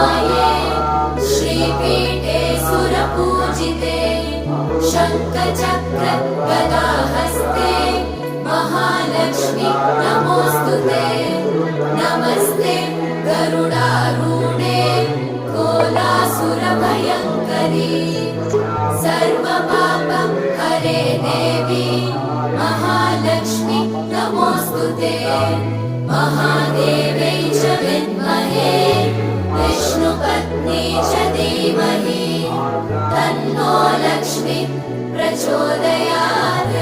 महामाये श्रीपीठे सुरपूजिते शङ्खचक्र गदाहस्ते महालक्ष्मी नमोऽस्तुते नमस्ते गरुडारूढे कोलासुरभयङ्करी सर्वपाप हरे देवी महालक्ष्मी नमोऽस्तुते महादेव्यै च विद्महे विष्णुपत्नी च धीमहि तन्नो लक्ष्मी प्रचोदयात्।